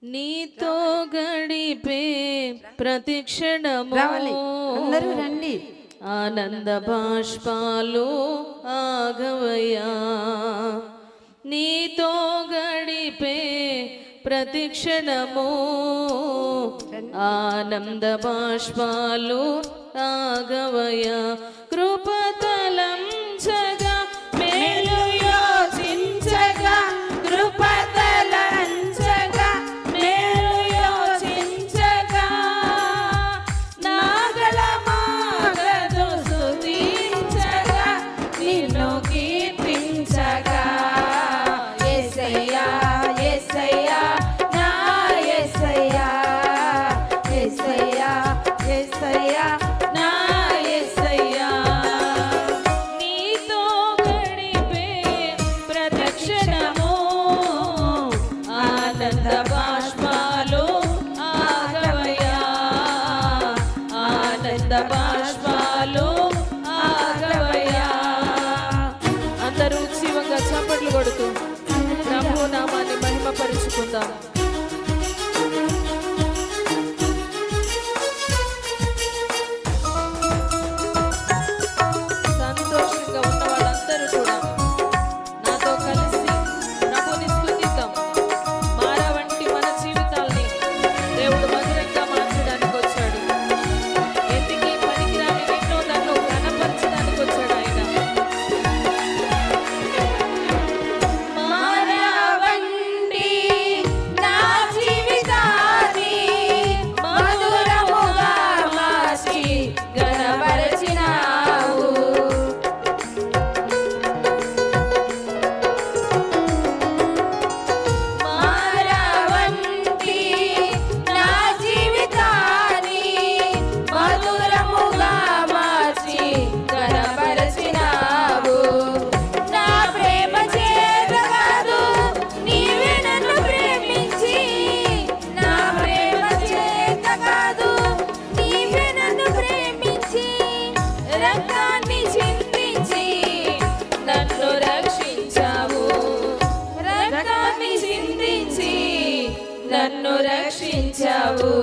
నీతో గడిపే ప్రతి క్షణము అందరూ రండి. ఆనంద బాష్పాలు ఆగవయ్యా, నీతో గడిపే ప్రతి క్షణము ఆనంద బాష్పాలు ఆగవయ్యా. కృపతలం జగా మేలు యోచించగా, కృపతలంచగా మేలు యోచించగా, నాగలమాగదు స్తుతించగా, నిన్ను కీర్తించగా. యేసయ్యా యేసయ్యా నా యేసయ్యా, యేసయ్యా యేసయ్యా నా యేసయ్యా. నీతో గడిపే ప్రతి క్షణము ఆనంద బాష్పాలు ఆగవయ్యా, ఆనంద బాష్పాలు ఆగవయ్యా. అందరూ ఉత్సవంగా చప్పట్లు కొడుతూ ప్రభు నామాన్ని మహిమపరుచుకుందాం. సంతోషంగా ఉన్న వాళ్ళందరూ కూడా నాతో కలిసి ప్రభుని స్తుతిద్దాం. మారా వంటి మన జీవితాల్ని దేవుడు మధురంగా మార్చడానికి వచ్చాడు. ఎందుకీ పనికిరాని నిన్ను నన్ను ఘనపరచడానికి వచ్చాడు ఆయన. మారావండి నా జీవితాన్ని మధురముగా మార్చి ఘనపరచినావు. మారావండి నా జీవితాన్ని మధురముగా మార్చి ఘనపరచినావు. నా ప్రేమ చేత కాదు, నీవే నన్ను ప్రేమించి, నా ప్రేమ చేత కాదు, నీవే నన్ను ప్రేమించి, రక్తాన్ని చిందించి నన్ను రక్షించావు, రక్తాన్ని చిందించి నన్ను రక్షించావు.